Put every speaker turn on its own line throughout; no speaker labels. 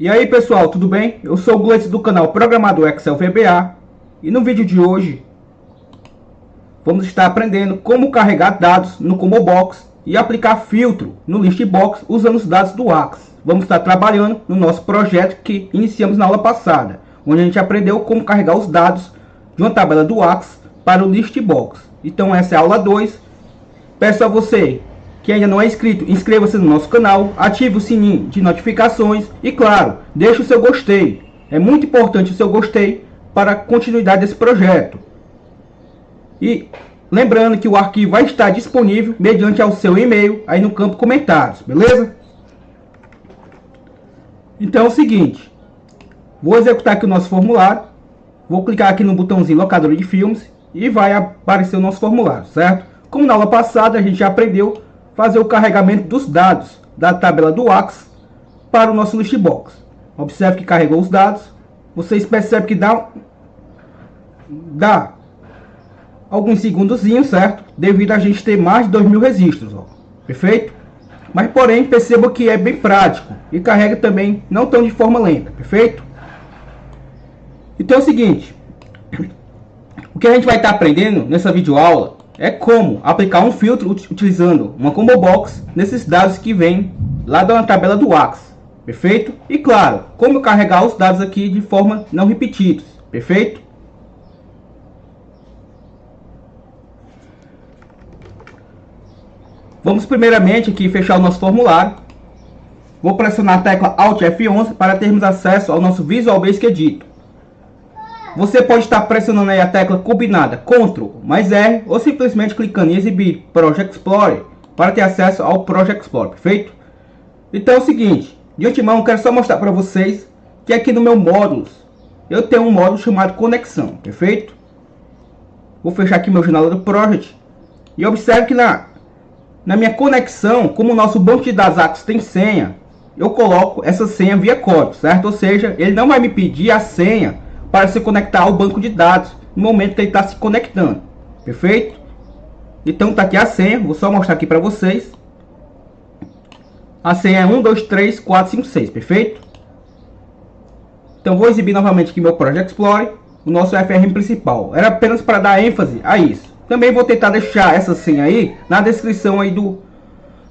E aí pessoal, tudo bem? Eu sou o Gleice do canal Programador Excel VBA e no vídeo de hoje vamos estar aprendendo como carregar dados no Combo Box e aplicar filtro no List Box usando os dados do Axis. Vamos estar trabalhando no nosso projeto que iniciamos na aula passada, onde a gente aprendeu como carregar os dados de uma tabela do Axis para o List Box. Então essa é a aula 2. Peço a você que ainda não é inscrito, inscreva-se no nosso canal, ative o sininho de notificações e, claro, deixe o seu gostei. É muito importante o seu gostei para a continuidade desse projeto. E lembrando que o arquivo vai estar disponível mediante ao seu e-mail aí no campo comentários, beleza? Então é o seguinte, vou executar aqui o nosso formulário, vou clicar aqui no botãozinho locador de filmes e vai aparecer o nosso formulário, certo? Como na aula passada a gente já aprendeu fazer o carregamento dos dados da tabela do Axis para o nosso List Box. Observe que carregou os dados. Vocês percebem que dá alguns segundozinhos, certo? Devido a gente ter mais de 2.000 registros, ó. Perfeito? Mas porém perceba que é bem prático e carrega também não tão de forma lenta, perfeito? Então é o seguinte, o que a gente vai estar aprendendo nessa videoaula é como aplicar um filtro utilizando uma Combo Box nesses dados que vem lá da tabela do Axis, perfeito? E claro, como carregar os dados aqui de forma não repetidos, perfeito? Vamos primeiramente aqui fechar o nosso formulário. Vou pressionar a tecla Alt F11 para termos acesso ao nosso Visual Basic Editor. Você pode estar pressionando aí a tecla combinada Ctrl mais R ou simplesmente clicando em exibir Project Explorer para ter acesso ao Project Explorer, perfeito? Então é o seguinte, de antemão eu quero só mostrar para vocês que aqui no meu módulos eu tenho um módulo chamado conexão, perfeito? Vou fechar aqui meu janela do Project e observe que na minha conexão, como o nosso banco de dados Axis tem senha, eu coloco essa senha via código, certo? Ou seja, ele não vai me pedir a senha para se conectar ao banco de dados no momento que ele está se conectando, perfeito? Então está aqui a senha, vou só mostrar aqui para vocês. A senha é 123456, perfeito? Então vou exibir novamente aqui meu Project Explorer, o nosso FRM principal. Era apenas para dar ênfase a isso. Também vou tentar deixar essa senha aí na descrição aí do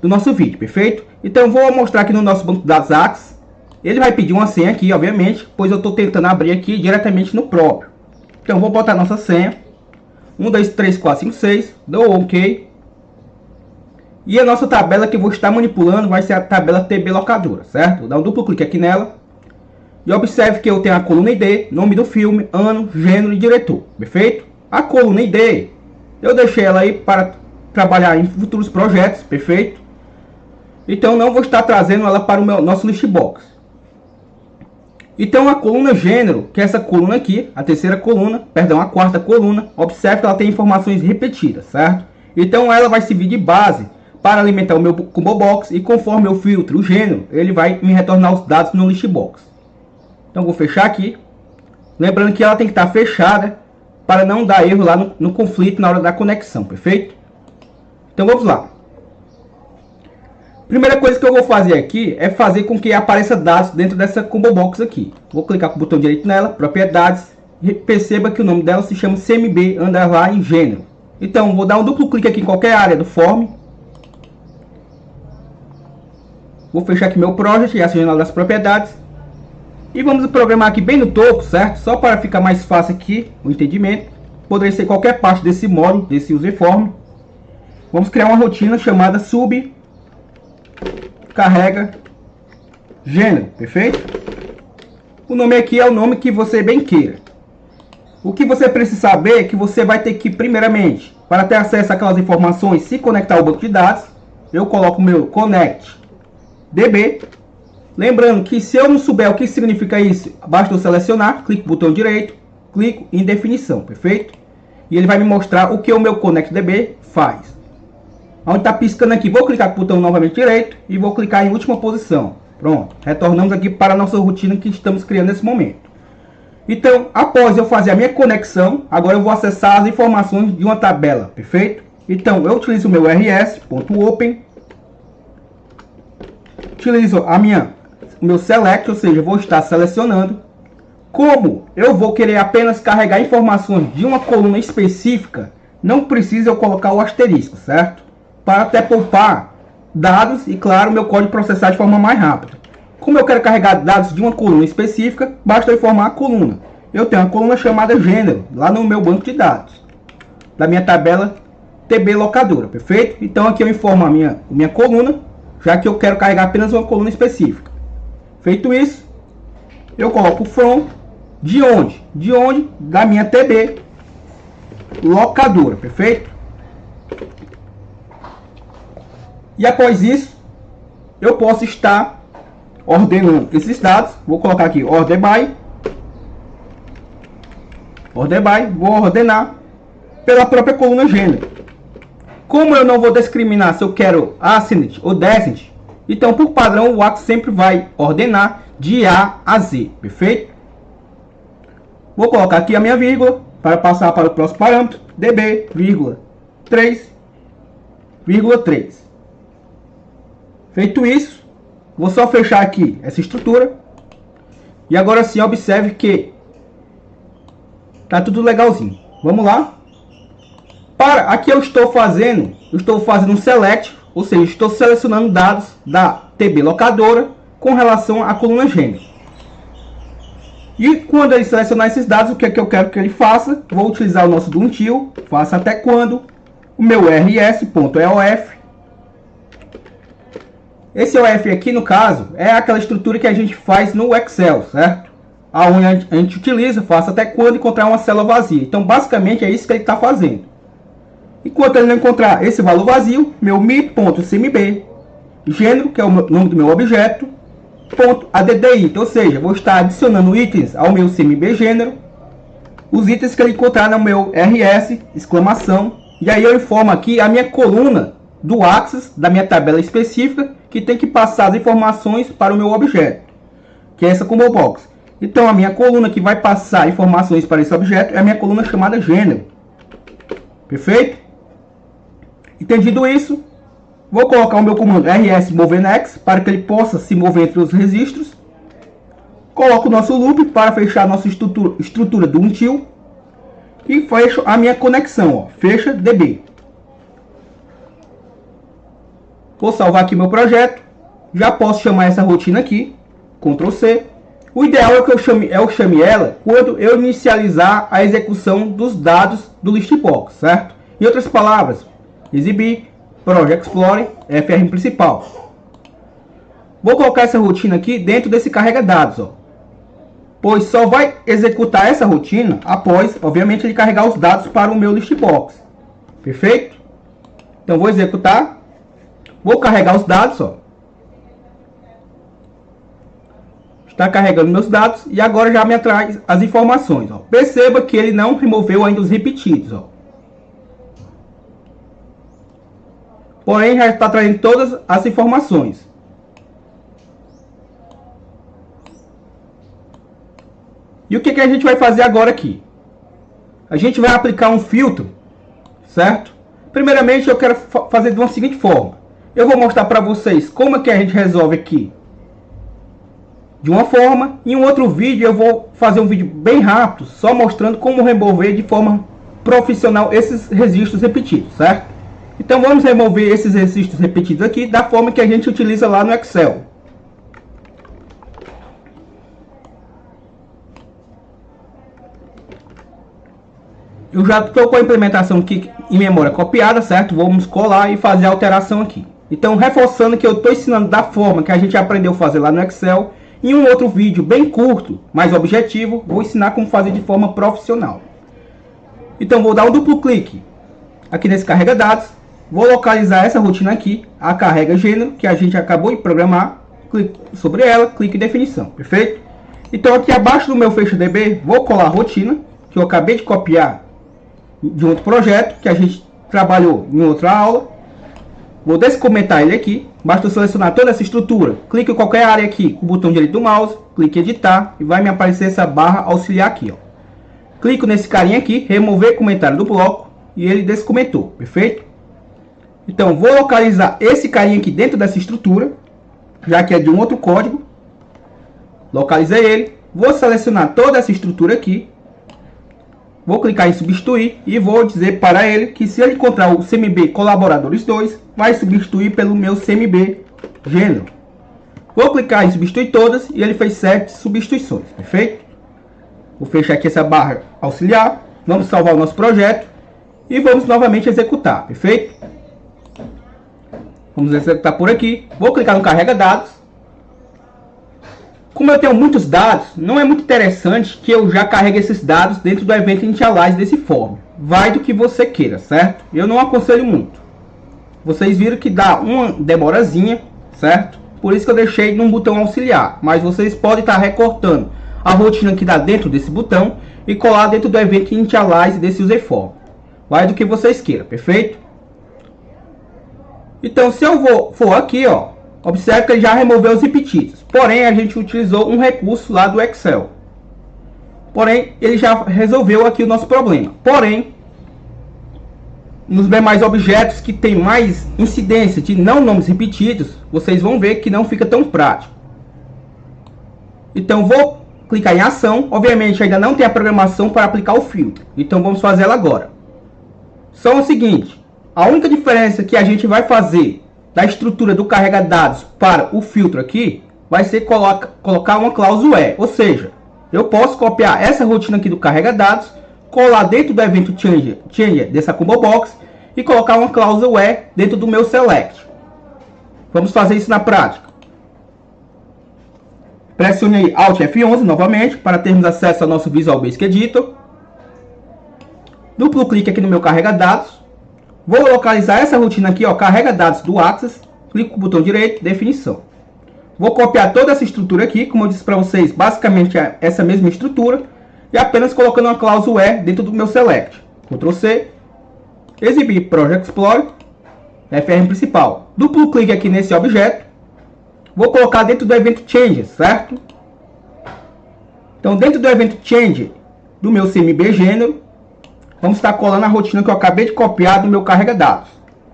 nosso vídeo, perfeito? Então vou mostrar aqui no nosso banco de dados Axis. Ele vai pedir uma senha aqui, obviamente, pois eu estou tentando abrir aqui diretamente no próprio. Então vou botar nossa senha 123456, dou OK. E a nossa tabela que eu vou estar manipulando vai ser a tabela TB locadora, certo? Vou dar um duplo clique aqui nela. E observe que eu tenho a coluna ID, nome do filme, ano, gênero e diretor, perfeito? A coluna ID, eu deixei ela aí para trabalhar em futuros projetos, perfeito? Então não vou estar trazendo ela para o nosso List Box. Então a coluna gênero, que é essa coluna aqui, a terceira coluna, perdão, a quarta coluna, observe que ela tem informações repetidas, certo? Então ela vai servir de base para alimentar o meu Combo Box e conforme eu filtro o gênero, ele vai me retornar os dados no List Box. Então vou fechar aqui, lembrando que ela tem que estar fechada para não dar erro lá no conflito na hora da conexão, perfeito? Então vamos lá. Primeira coisa que eu vou fazer aqui é fazer com que apareça dados dentro dessa Combo Box aqui. Vou clicar com o botão direito nela, propriedades, e perceba que o nome dela se chama CMB underline gênero. Então vou dar um duplo clique aqui em qualquer área do form. Vou fechar aqui meu project e essa janela das propriedades. E vamos programar aqui bem no topo, certo? Só para ficar mais fácil aqui o entendimento. Poderia ser qualquer parte desse módulo, desse user form. Vamos criar uma rotina chamada sub carrega gênero, perfeito? O nome aqui é o nome que você bem queira. O que você precisa saber é que você vai ter que, primeiramente, para ter acesso àquelas informações, se conectar ao banco de dados, eu coloco o meu connect db. Lembrando que se eu não souber o que significa isso, basta eu selecionar, clico no botão direito, clico em definição, perfeito? E ele vai me mostrar o que o meu connect db faz. Onde está piscando aqui, vou clicar com o botão novamente direito e vou clicar em última posição. Pronto, retornamos aqui para a nossa rotina que estamos criando nesse momento. Então, após eu fazer a minha conexão, agora eu vou acessar as informações de uma tabela, perfeito? Então, eu utilizo o meu rs.open, utilizo a minha o meu select, ou seja, vou estar selecionando. Como eu vou querer apenas carregar informações de uma coluna específica, não precisa eu colocar o asterisco, certo? Para até poupar dados e, claro, meu código processar de forma mais rápida. Como eu quero carregar dados de uma coluna específica, basta eu informar a coluna. Eu tenho uma coluna chamada gênero, lá no meu banco de dados, da minha tabela TB locadora, perfeito? Então aqui eu informo a minha coluna, já que eu quero carregar apenas uma coluna específica. Feito isso, eu coloco from, de onde? De onde? Da minha TB locadora, perfeito? E após isso, eu posso estar ordenando esses dados. Vou colocar aqui order by, vou ordenar pela própria coluna gênero. Como eu não vou discriminar se eu quero ascending ou descending, então por padrão o Axis sempre vai ordenar de A a Z, perfeito? Vou colocar aqui a minha vírgula para passar para o próximo parâmetro, db, vírgula, 3,3. Feito isso, vou só fechar aqui essa estrutura. E agora sim, observe que tá tudo legalzinho. Vamos lá. Aqui eu estou fazendo um select, ou seja, estou selecionando dados da TB locadora com relação à coluna gênero. E quando ele selecionar esses dados, o que é que eu quero que ele faça? Vou utilizar o nosso do until, faça até quando, o meu rs.eof. Esse EOF aqui, no caso, é aquela estrutura que a gente faz no Excel, certo? Aonde a gente utiliza, faça até quando encontrar uma célula vazia. Então, basicamente, é isso que ele está fazendo. Enquanto ele não encontrar esse valor vazio, meu mi.cmb, gênero, que é o nome do meu objeto, .add, ou seja, vou estar adicionando itens ao meu cmb gênero, os itens que ele encontrar no meu rs, exclamação, e aí eu informo aqui a minha coluna do Axis, da minha tabela específica, que tem que passar as informações para o meu objeto, que é essa combo box. Então a minha coluna que vai passar informações para esse objeto é a minha coluna chamada gênero. Perfeito? Entendido isso, vou colocar o meu comando rs moveNext para que ele possa se mover entre os registros. Coloco o nosso loop para fechar a nossa estrutura do until. E fecho a minha conexão, ó, fecha db. Vou salvar aqui meu projeto. Já posso chamar essa rotina aqui, Ctrl C. O ideal é que eu chame ela quando eu inicializar a execução dos dados do listbox, certo? Em outras palavras, exibir, Project Explorer, FR principal. Vou colocar essa rotina aqui dentro desse carrega dados, ó, pois só vai executar essa rotina após, obviamente, ele carregar os dados para o meu listbox. Perfeito? Então vou executar, vou carregar os dados, ó. Está carregando meus dados e agora já me traz as informações, ó. Perceba que ele não removeu ainda os repetidos, ó. Porém, já está trazendo todas as informações. E o que a gente vai fazer agora aqui? A gente vai aplicar um filtro, certo? Primeiramente, eu quero fazer de uma seguinte forma. Eu vou mostrar para vocês como é que a gente resolve aqui de uma forma. Em um outro vídeo, eu vou fazer um vídeo bem rápido, só mostrando como remover de forma profissional esses registros repetidos, certo? Então vamos remover esses registros repetidos aqui da forma que a gente utiliza lá no Excel. Eu já estou com a implementação aqui em memória copiada, certo? Vamos colar e fazer a alteração aqui. Então, reforçando que eu estou ensinando da forma que a gente aprendeu a fazer lá no Excel. Em um outro vídeo bem curto, mais objetivo, vou ensinar como fazer de forma profissional. Então, vou dar um duplo clique aqui nesse carrega dados. Vou localizar essa rotina aqui, a carrega gênero, que a gente acabou de programar. Clique sobre ela, clique em definição, perfeito? Então, aqui abaixo do meu fecha db, vou colar a rotina, que eu acabei de copiar de outro projeto, que a gente trabalhou em outra aula. Vou descomentar ele aqui. Basta selecionar toda essa estrutura. Clique em qualquer área aqui com o botão direito do mouse. Clique em editar e vai me aparecer essa barra auxiliar aqui, ó. Clico nesse carinha aqui, remover comentário do bloco e ele descomentou, perfeito? Então vou localizar esse carinha aqui dentro dessa estrutura, já que é de um outro código. Localizei ele. Vou selecionar toda essa estrutura aqui. Vou clicar em substituir e vou dizer para ele que se ele encontrar o CMB colaboradores 2, vai substituir pelo meu CMB gênero. Vou clicar em substituir todas e ele fez 7 substituições, perfeito? Vou fechar aqui essa barra auxiliar, vamos salvar o nosso projeto e vamos novamente executar, perfeito? Vamos executar por aqui, vou clicar no carrega dados. Como eu tenho muitos dados, não é muito interessante que eu já carregue esses dados dentro do evento initialize desse form. Vai do que você queira, certo? Eu não aconselho muito. Vocês viram que dá uma demorazinha, certo? Por isso que eu deixei num botão auxiliar. Mas vocês podem estar recortando a rotina que dá dentro desse botão e colar dentro do evento initialize desse user form. Vai do que vocês queiram, perfeito? Então, se eu for aqui, ó, observe que ele já removeu os repetidos. Porém, a gente utilizou um recurso lá do Excel. Porém, ele já resolveu aqui o nosso problema. Porém, nos demais objetos que tem mais incidência de não nomes repetidos, vocês vão ver que não fica tão prático. Então, vou clicar em ação. Obviamente, ainda não tem a programação para aplicar o filtro. Então, vamos fazer ela agora. Só o seguinte. A única diferença que a gente vai fazer da estrutura do carrega dados para o filtro aqui, vai ser colocar uma cláusula E. Ou seja, eu posso copiar essa rotina aqui do carrega dados, colar dentro do evento changer dessa combo box e colocar uma cláusula E dentro do meu select. Vamos fazer isso na prática. Pressione Alt F11 novamente para termos acesso ao nosso Visual Basic Editor. Duplo clique aqui no meu carrega dados. Vou localizar essa rotina aqui, ó, carrega dados do Access, clico com o botão direito, definição. Vou copiar toda essa estrutura aqui, como eu disse para vocês, basicamente é essa mesma estrutura, e apenas colocando uma cláusula E dentro do meu select. Ctrl C, exibir Project Explorer, FR principal. Duplo clique aqui nesse objeto, vou colocar dentro do evento Change, certo? Então, dentro do evento Change do meu CMB gênero, vamos estar colando a rotina que eu acabei de copiar do meu carrega dados.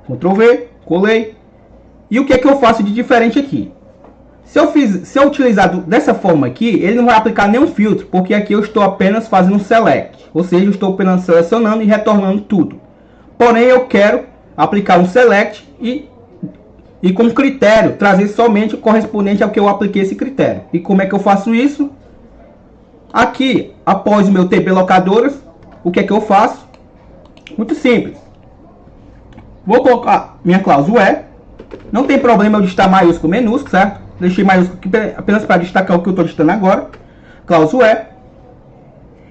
Ctrl V, colei. E o que é que eu faço de diferente aqui? Se eu utilizar dessa forma aqui, ele não vai aplicar nenhum filtro, porque aqui eu estou apenas fazendo um select. Ou seja, eu estou apenas selecionando e retornando tudo. Porém, eu quero aplicar um select e com critério, trazer somente o correspondente ao que eu apliquei esse critério. E como é que eu faço isso? Aqui, após o meu TB locadoras, o que é que eu faço? Muito simples. Vou colocar minha cláusula E. Não tem problema eu digitar maiúsculo ou minúsculo, certo? Deixei maiúsculo aqui apenas para destacar o que eu estou digitando agora. Cláusula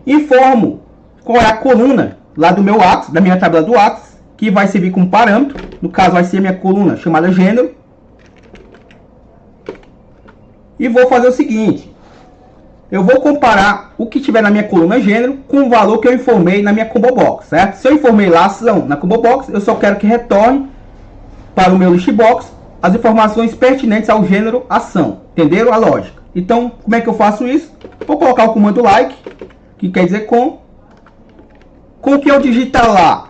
E. Informo qual é a coluna lá do meu Access, da minha tabela do Access, que vai servir como parâmetro. No caso, vai ser a minha coluna chamada gênero. E vou fazer o seguinte. Eu vou comparar o que tiver na minha coluna gênero com o valor que eu informei na minha combo box, certo? Se eu informei lá ação na combo box, eu só quero que retorne para o meu list box as informações pertinentes ao gênero ação. Entenderam a lógica? Então, como é que eu faço isso? Vou colocar o comando like, que quer dizer com o que eu digitar lá,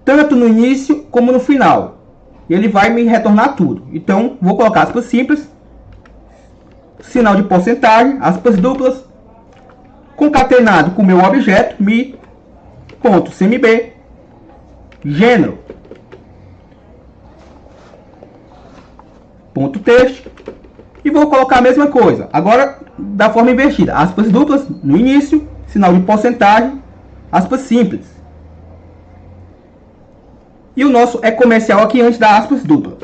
tanto no início como no final. Ele vai me retornar tudo. Então, vou colocar aspas simples, sinal de porcentagem, aspas duplas, concatenado com o meu objeto mi.cmb, gênero, ponto texto, e vou colocar a mesma coisa, agora da forma invertida, aspas duplas no início, sinal de porcentagem, aspas simples. E o nosso é comercial aqui antes da aspas duplas.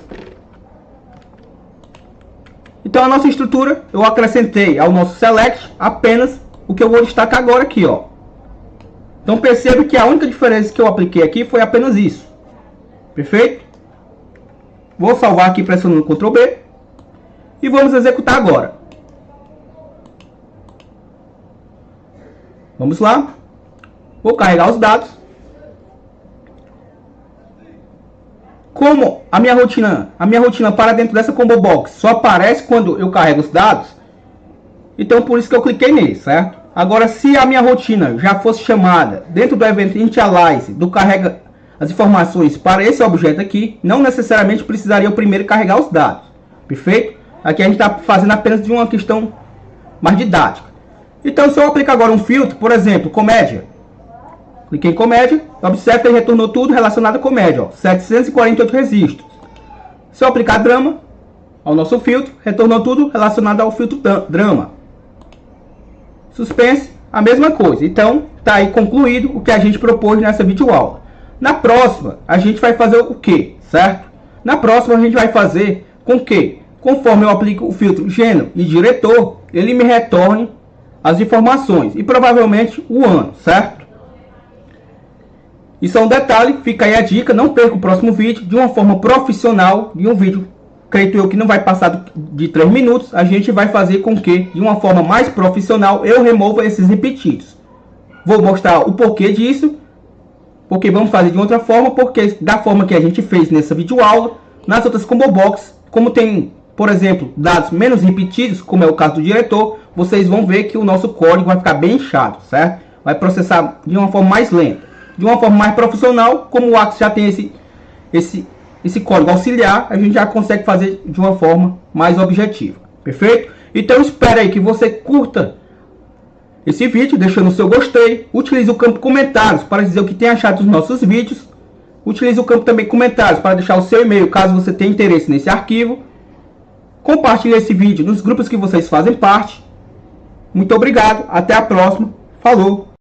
Então a nossa estrutura, eu acrescentei ao nosso select apenas o que eu vou destacar agora aqui, ó. Então percebe que a única diferença que eu apliquei aqui foi apenas isso. Perfeito? Vou salvar aqui pressionando Ctrl B. E vamos executar agora. Vamos lá. Vou carregar os dados. Como a minha rotina para dentro dessa combo box só aparece quando eu carrego os dados, então por isso que eu cliquei nele, certo? Agora, se a minha rotina já fosse chamada dentro do evento initialize do carrega as informações para esse objeto aqui, não necessariamente precisaria eu primeiro carregar os dados, perfeito? Aqui a gente está fazendo apenas de uma questão mais didática. Então, se eu aplicar agora um filtro, por exemplo, comédia, cliquei em comédia, observe que ele retornou tudo relacionado à comédia, ó, 748 registros. Se eu aplicar drama ao nosso filtro, retornou tudo relacionado ao filtro drama. Suspense, a mesma coisa. Então, tá aí concluído o que a gente propôs nessa videoaula. Na próxima, a gente vai fazer o que, certo? Na próxima, a gente vai fazer com que, conforme eu aplico o filtro gênero e diretor, ele me retorne as informações e provavelmente o ano, certo? Isso é um detalhe, fica aí a dica, não perca o próximo vídeo de uma forma profissional, de um vídeo, creio eu que não vai passar de 3 minutos, a gente vai fazer com que, de uma forma mais profissional, eu remova esses repetidos. Vou mostrar o porquê disso, porque vamos fazer de outra forma, porque da forma que a gente fez nessa videoaula, nas outras combo box, como tem, por exemplo, dados menos repetidos, como é o caso do diretor, vocês vão ver que o nosso código vai ficar bem chato, certo? Vai processar de uma forma mais lenta. De uma forma mais profissional, como o Axis já tem esse código auxiliar, a gente já consegue fazer de uma forma mais objetiva. Perfeito? Então espero aí que você curta esse vídeo, deixando o seu gostei. Utilize o campo comentários para dizer o que tem achado dos nossos vídeos. Utilize o campo também comentários para deixar o seu e-mail, caso você tenha interesse nesse arquivo. Compartilhe esse vídeo nos grupos que vocês fazem parte. Muito obrigado, até a próxima. Falou!